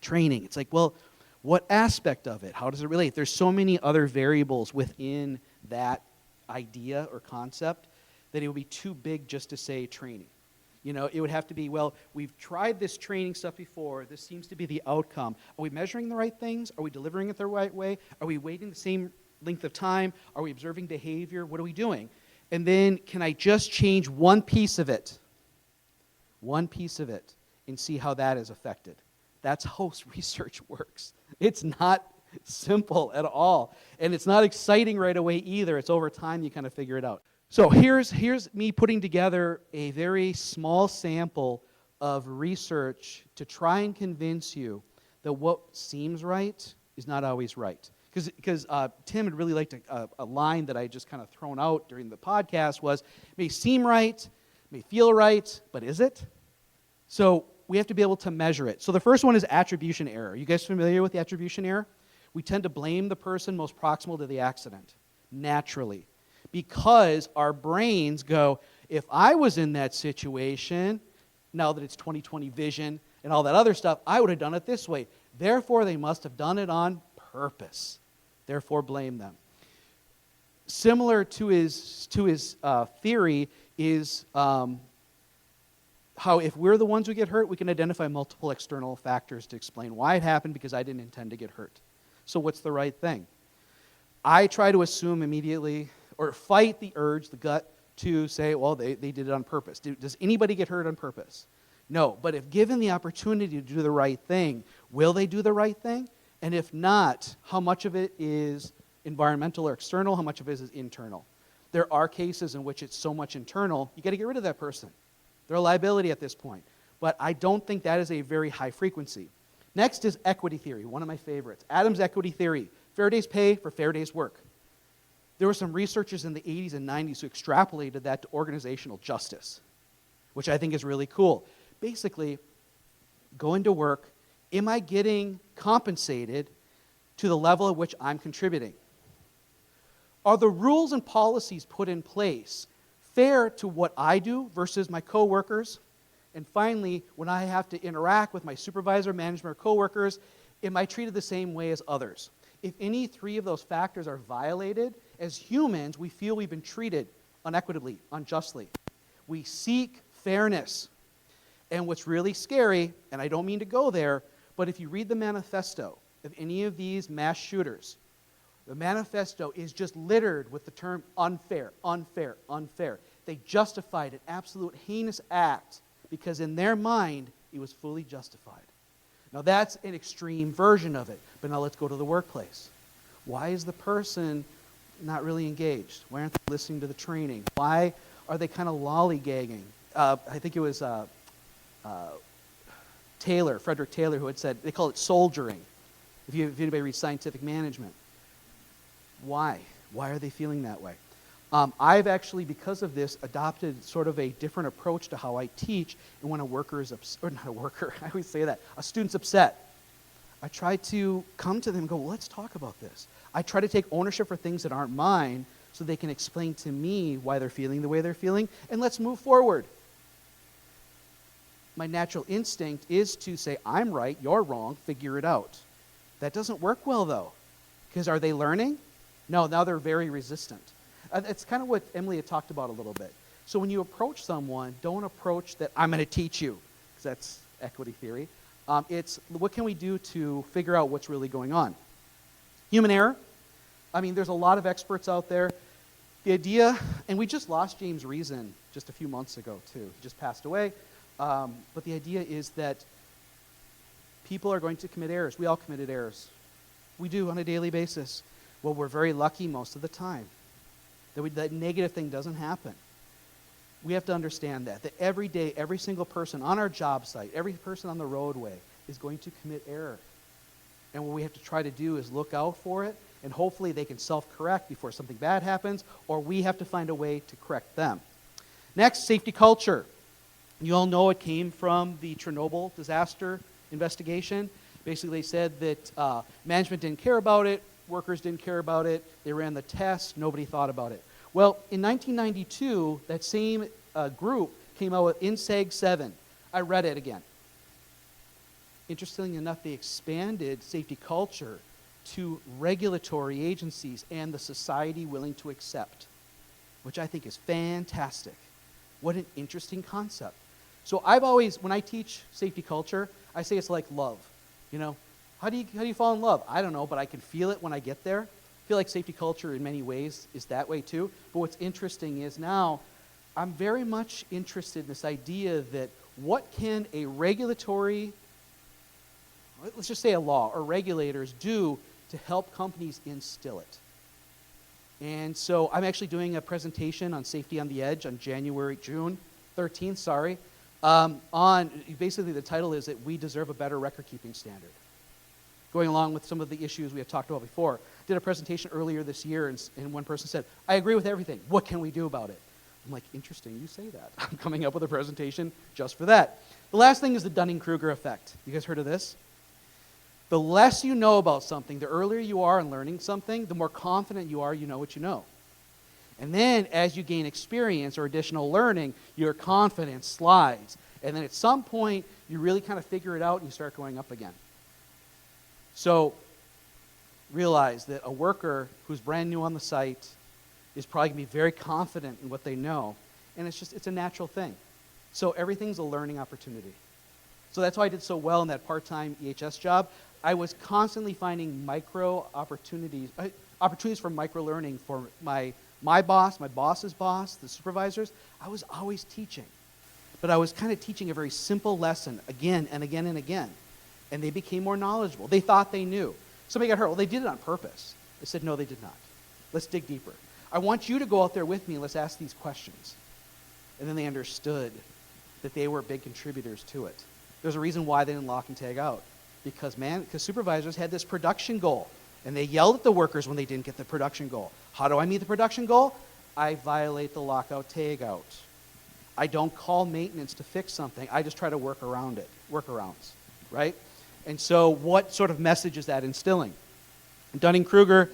training, it's like, well, what aspect of it? How does it relate? There's so many other variables within that idea or concept that it would be too big just to say training. You know, it would have to be, well, we've tried this training stuff before. This seems to be the outcome. Are we measuring the right things? Are we delivering it the right way? Are we waiting the same length of time? Are we observing behavior? What are we doing? And then can I just change one piece of it? One piece of it, and see how that is affected. That's how research works. It's not simple at all. And it's not exciting right away either. It's over time you kind of figure it out. So here's me putting together a very small sample of research to try and convince you that what seems right is not always right. Because Tim had really liked a line that I just kind of thrown out during the podcast was, may seem right, may feel right, but is it? So we have to be able to measure it. So the first one is attribution error. You guys familiar with the attribution error? We tend to blame the person most proximal to the accident, naturally. Because our brains go, if I was in that situation, now that it's 20/20 vision and all that other stuff, I would have done it this way. Therefore, they must have done it on purpose. Therefore, blame them. Similar to his theory is how if we're the ones who get hurt, we can identify multiple external factors to explain why it happened because I didn't intend to get hurt. So what's the right thing? I try to assume immediately or fight the urge, the gut, to say, well, they did it on purpose. Does anybody get hurt on purpose? No, but if given the opportunity to do the right thing, will they do the right thing? And if not, how much of it is environmental or external? How much of it is internal? There are cases in which it's so much internal, you got to get rid of that person. They're a liability at this point. But I don't think that is a very high frequency. Next is equity theory, one of my favorites. Adams' equity theory, fair day's pay for fair day's work. There were some researchers in the 80s and 90s who extrapolated that to organizational justice, which I think is really cool. Basically, going to work, am I getting compensated to the level at which I'm contributing? Are the rules and policies put in place fair to what I do versus my coworkers? And finally, when I have to interact with my supervisor, management, or coworkers, am I treated the same way as others? If any three of those factors are violated, as humans, we feel we've been treated unequitably, unjustly. We seek fairness. And what's really scary, and I don't mean to go there, but if you read the manifesto of any of these mass shooters, the manifesto is just littered with the term unfair, unfair, unfair. They justified an absolute heinous act because in their mind, it was fully justified. Now that's an extreme version of it, but now let's go to the workplace. Why is the person not really engaged? Why aren't they listening to the training? Why are they kind of lollygagging? I think it was Frederick Taylor, who had said, they call it soldiering, if anybody reads scientific management. Why? Why are they feeling that way? I've actually, because of this, adopted sort of a different approach to how I teach, and when a worker is upset, or not a worker, I always say that, a student's upset, I try to come to them and go, well, let's talk about this. I try to take ownership for things that aren't mine so they can explain to me why they're feeling the way they're feeling, and let's move forward. My natural instinct is to say, I'm right, you're wrong, figure it out. That doesn't work well, though, because are they learning? No, now they're very resistant. It's kind of what Emily had talked about a little bit. So when you approach someone, don't approach that I'm going to teach you, because that's equity theory. It's what can we do to figure out what's really going on? Human error. I mean, there's a lot of experts out there. The idea, and we just lost James Reason just a few months ago, too. He just passed away. But the idea is that people are going to commit errors. We all committed errors. We do on a daily basis. Well, we're very lucky most of the time that negative thing doesn't happen. We have to understand that every day, every single person on our job site, every person on the roadway is going to commit error. And what we have to try to do is look out for it, and hopefully they can self-correct before something bad happens, or we have to find a way to correct them. Next, safety culture. You all know it came from the Chernobyl disaster investigation. Basically, they said that management didn't care about it, workers didn't care about it, they ran the tests, nobody thought about it. Well, in 1992, that same group came out with INSEG 7. I read it again. Interestingly enough, they expanded safety culture to regulatory agencies and the society willing to accept, which I think is fantastic. What an interesting concept. So I've always, when I teach safety culture, I say it's like love. You know, how do you fall in love? I don't know, but I can feel it when I get there. I feel like safety culture in many ways is that way too. But what's interesting is now I'm very much interested in this idea that what can a regulatory, let's just say a law, or regulators do to help companies instill it. And so I'm actually doing a presentation on safety on the edge on June 13th, on basically the title is that we deserve a better record-keeping standard. Going along with some of the issues we have talked about before. Did a presentation earlier this year, and one person said, I agree with everything. What can we do about it? I'm like, interesting, you say that. I'm coming up with a presentation just for that. The last thing is the Dunning-Kruger effect. You guys heard of this? The less you know about something, the earlier you are in learning something, the more confident you are you know what you know. And then as you gain experience or additional learning, your confidence slides. And then at some point, you really kind of figure it out and you start going up again. So realize that a worker who's brand new on the site is probably going to be very confident in what they know. And it's a natural thing. So everything's a learning opportunity. So that's why I did so well in that part-time EHS job. I was constantly finding micro opportunities for micro-learning for my boss, my boss's boss, the supervisors. I was always teaching. But I was kind of teaching a very simple lesson again and again and again. And they became more knowledgeable. They thought they knew. Somebody got hurt. Well, they did it on purpose. I said, no, they did not. Let's dig deeper. I want you to go out there with me and let's ask these questions. And then they understood that they were big contributors to it. There's a reason why they didn't lock and tag out. Because supervisors had this production goal. And they yelled at the workers when they didn't get the production goal. How do I meet the production goal? I violate the lockout tag out. I don't call maintenance to fix something. I just try to work around it. Workarounds, right? And so what sort of message is that instilling? Dunning-Kruger,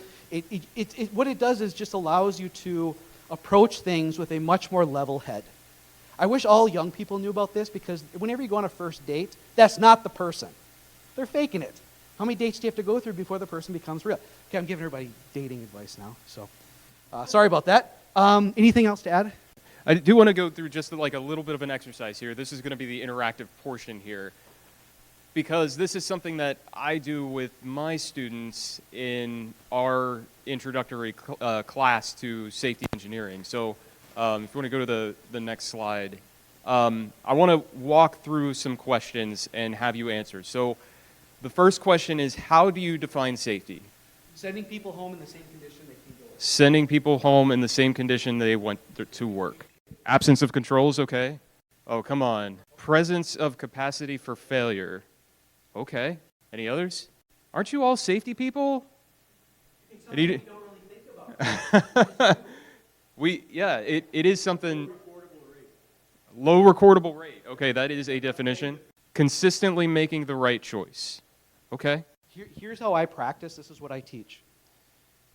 what it does is just allows you to approach things with a much more level head. I wish all young people knew about this, because whenever you go on a first date, that's not the person. They're faking it. How many dates do you have to go through before the person becomes real? Okay, I'm giving everybody dating advice now, so sorry about that. Anything else to add? I do want to go through just like a little bit of an exercise here. This is going to be the interactive portion here, because this is something that I do with my students in our introductory class to safety engineering. So if you want to go to the next slide, I want to walk through some questions and have you answer. So the first question is, how do you define safety? Sending people home in the same condition they came to work. Sending people home in the same condition they went to work. Absence of controls, okay. Oh, come on. Presence of capacity for failure. Okay. Any others? Aren't you all safety people? We don't really think about. It is something. Low recordable rate. Okay, that is a definition. Consistently making the right choice. Okay. Here's how I practice. This is what I teach.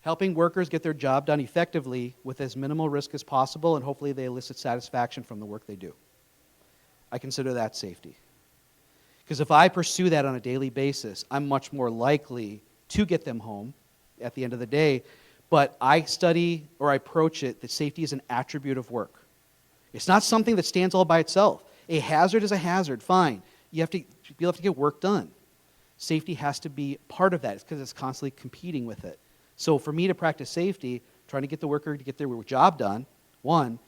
Helping workers get their job done effectively with as minimal risk as possible, and hopefully they elicit satisfaction from the work they do. I consider that safety. Because if I pursue that on a daily basis, I'm much more likely to get them home at the end of the day. But I study, or I approach it, that safety is an attribute of work. It's not something that stands all by itself. A hazard is a hazard, fine. You'll have to get work done. Safety has to be part of that. It's because it's constantly competing with it. So for me to practice safety, trying to get the worker to get their job done, one,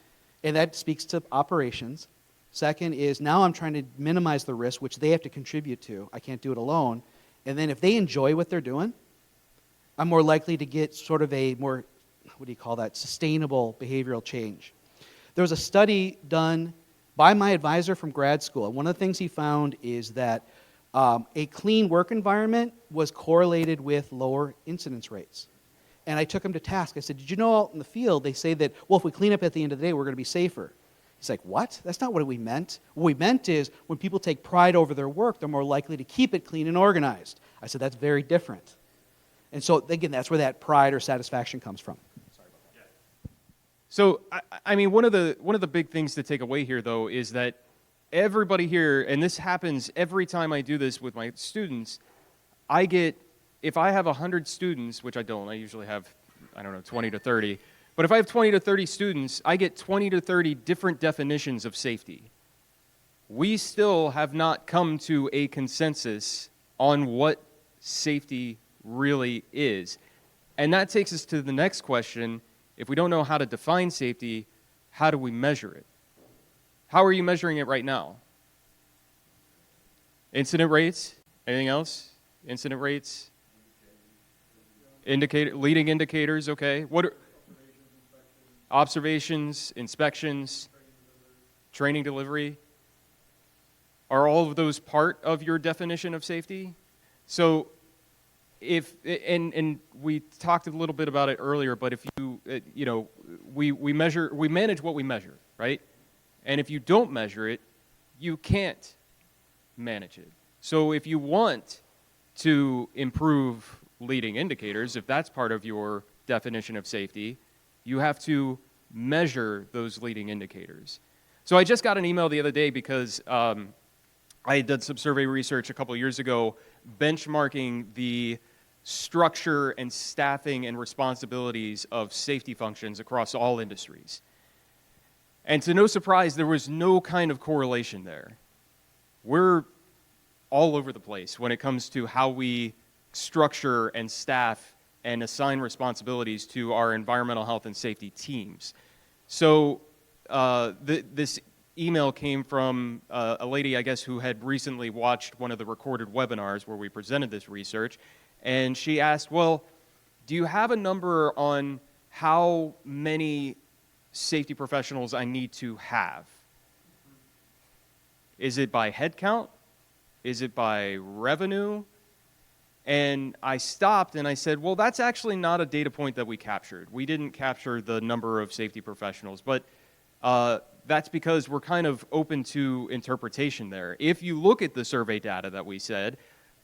and that speaks to operations. Second is, now I'm trying to minimize the risk, which they have to contribute to. I can't do it alone. And then if they enjoy what they're doing, I'm more likely to get sort of a more, sustainable behavioral change. There was a study done by my advisor from grad school. And one of the things he found is that a clean work environment was correlated with lower incidence rates. And I took him to task. I said, did you know out in the field they say that, well, if we clean up at the end of the day, we're going to be safer? He's like, what? That's not what we meant. What we meant is when people take pride over their work, they're more likely to keep it clean and organized. I said, that's very different. And so, again, that's where that pride or satisfaction comes from. Sorry about that. So, I mean, one of the big things to take away here, though, is that everybody here, and this happens every time I do this with my students, if I have 100 students, which I don't, I usually have, 20 to 30, but if I have 20 to 30 students, I get 20 to 30 different definitions of safety. We still have not come to a consensus on what safety really is. And that takes us to the next question. If we don't know how to define safety, how do we measure it? How are you measuring it right now? Incident rates? Anything else? Incident rates? Leading indicators, okay. What are observations, inspections, training delivery? Are all of those part of your definition of safety? So and we talked a little bit about it earlier, but if we manage what we measure, right? And if you don't measure it, you can't manage it. So if you want to improve leading indicators, if that's part of your definition of safety, you have to measure those leading indicators. So I just got an email the other day because I had done some survey research a couple years ago benchmarking the structure and staffing and responsibilities of safety functions across all industries. And to no surprise, there was no kind of correlation there. We're all over the place when it comes to how we structure and staff and assign responsibilities to our environmental health and safety teams. So this email came from a lady, I guess, who had recently watched one of the recorded webinars where we presented this research. And she asked, well, do you have a number on how many safety professionals I need to have. Is it by head count? Is it by revenue? And I stopped and I said, well, that's actually not a data point that we captured. We didn't capture the number of safety professionals, but that's because we're kind of open to interpretation there. If you look at the survey data that we said,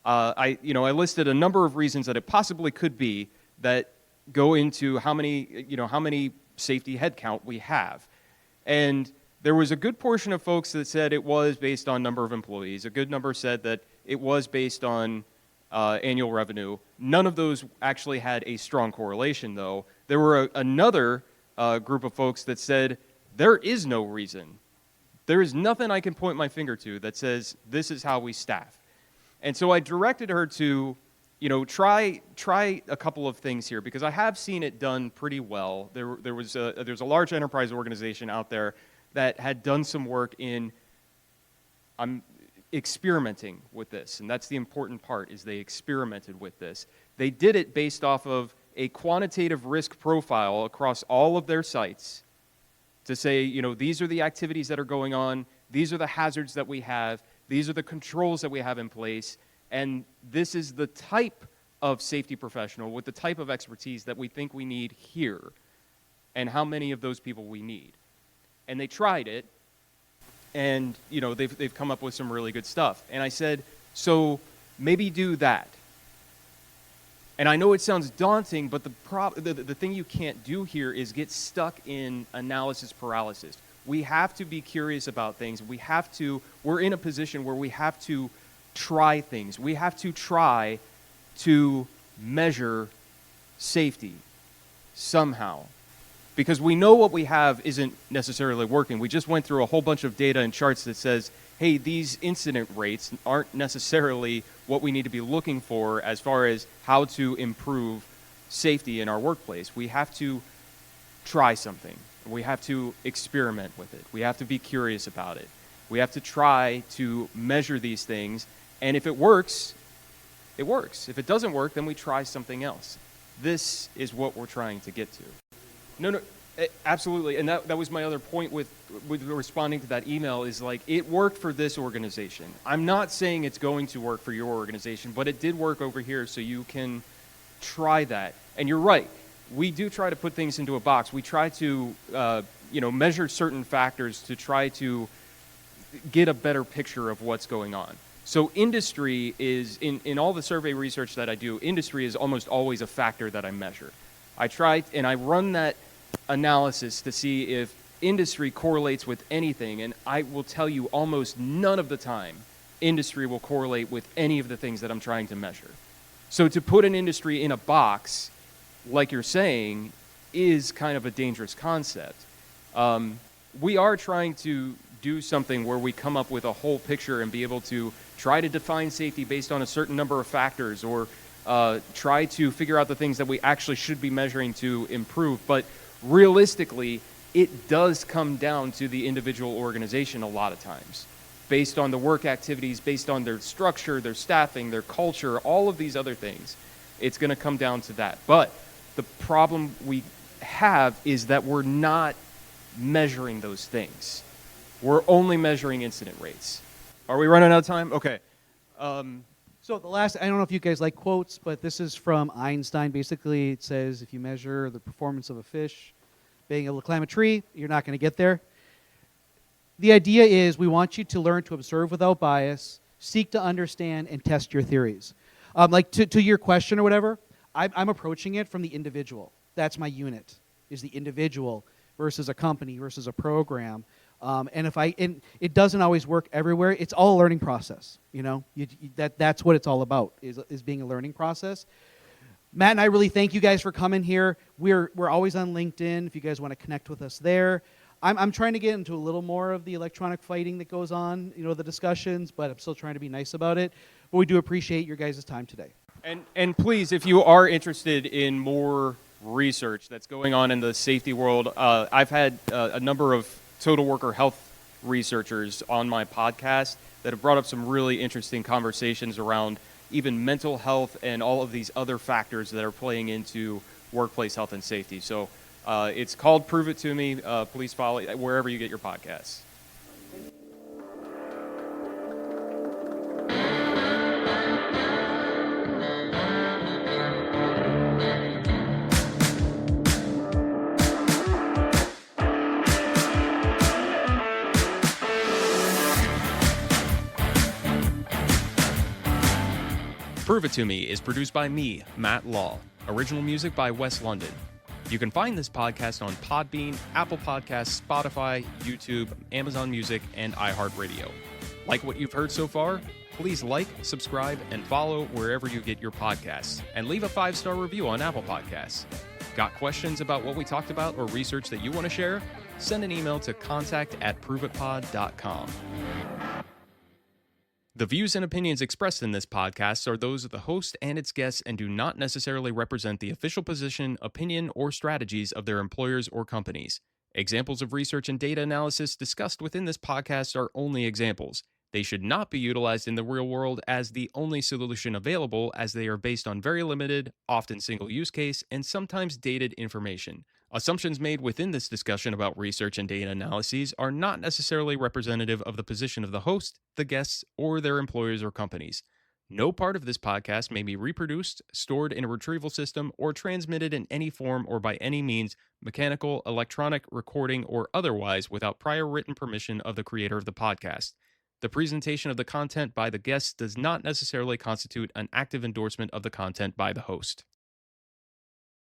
I listed a number of reasons that it possibly could be that go into how many safety head count we have. And there was a good portion of folks that said it was based on number of employees. A good number said that it was based on annual revenue. None of those actually had a strong correlation, though. There were another group of folks that said there is no reason. There is nothing I can point my finger to that says this is how we staff. And so I directed her to, try a couple of things here, because I have seen it done pretty well. There's a large enterprise organization out there that had done some work in experimenting with this, and that's the important part, is they experimented with this. They did it based off of a quantitative risk profile across all of their sites to say, these are the activities that are going on, these are the hazards that we have, these are the controls that we have in place, and this is the type of safety professional with the type of expertise that we think we need here, and how many of those people we need. And they tried it, and they've come up with some really good stuff. And I said, so maybe do that. And I know it sounds daunting, but the thing you can't do here is get stuck in analysis paralysis. We have to be curious about things. We're in a position where we have to try things. We have to try to measure safety somehow. Because we know what we have isn't necessarily working. We just went through a whole bunch of data and charts that says, hey, these incident rates aren't necessarily what we need to be looking for as far as how to improve safety in our workplace. We have to try something. We have to experiment with it. We have to be curious about it. We have to try to measure these things, and if it works, it works. If it doesn't work, then we try something else. This is what we're trying to get to. No, absolutely, and that was my other point with responding to that email, is like, it worked for this organization. I'm not saying it's going to work for your organization, but it did work over here, so you can try that. And you're right, we do try to put things into a box. We try to measure certain factors to try to get a better picture of what's going on. So industry is, in all the survey research that I do, industry is almost always a factor that I measure. I try and I run that analysis to see if industry correlates with anything, and I will tell you almost none of the time industry will correlate with any of the things that I'm trying to measure. So to put an industry in a box, like you're saying, is kind of a dangerous concept. We are trying to do something where we come up with a whole picture and be able to try to define safety based on a certain number of factors, or try to figure out the things that we actually should be measuring to improve. But realistically, it does come down to the individual organization a lot of times, based on the work activities, based on their structure, their staffing, their culture, all of these other things. It's going to come down to that. But the problem we have is that we're not measuring those things. We're only measuring incident rates. Are we running out of time? Okay. So the last, I don't know if you guys like quotes, but this is from Einstein. Basically, it says, if you measure the performance of a fish being able to climb a tree, you're not going to get there. The idea is we want you to learn to observe without bias, seek to understand, and test your theories. Like to your question or whatever, I'm approaching it from the individual. That's my unit, is the individual versus a company versus a program. And it doesn't always work everywhere. It's all a learning process. That's what it's all about, is being a learning process. Matt and I really thank you guys for coming here. We're always on LinkedIn if you guys want to connect with us there. I'm trying to get into a little more of the electronic fighting that goes on, the discussions, but I'm still trying to be nice about it. But we do appreciate your guys' time today. And please, if you are interested in more research that's going on in the safety world, I've had a number of total worker health researchers on my podcast that have brought up some really interesting conversations around even mental health and all of these other factors that are playing into workplace health and safety. So it's called Prove It To Me. Please follow it wherever you get your podcasts. Prove It To Me is produced by me, Matt Law. Original music by Wes London. You can find this podcast on Podbean, Apple Podcasts, Spotify, YouTube, Amazon Music, and iHeartRadio. Like what you've heard so far? Please like, subscribe, and follow wherever you get your podcasts. And leave a 5-star review on Apple Podcasts. Got questions about what we talked about or research that you want to share? Send an email to contact@proveitpod.com. The views and opinions expressed in this podcast are those of the host and its guests and do not necessarily represent the official position, opinion, or strategies of their employers or companies. Examples of research and data analysis discussed within this podcast are only examples. They should not be utilized in the real world as the only solution available, as they are based on very limited, often single use case, and sometimes dated information. Assumptions made within this discussion about research and data analyses are not necessarily representative of the position of the host, the guests, or their employers or companies. No part of this podcast may be reproduced, stored in a retrieval system, or transmitted in any form or by any means, mechanical, electronic, recording, or otherwise, without prior written permission of the creator of the podcast. The presentation of the content by the guests does not necessarily constitute an active endorsement of the content by the host.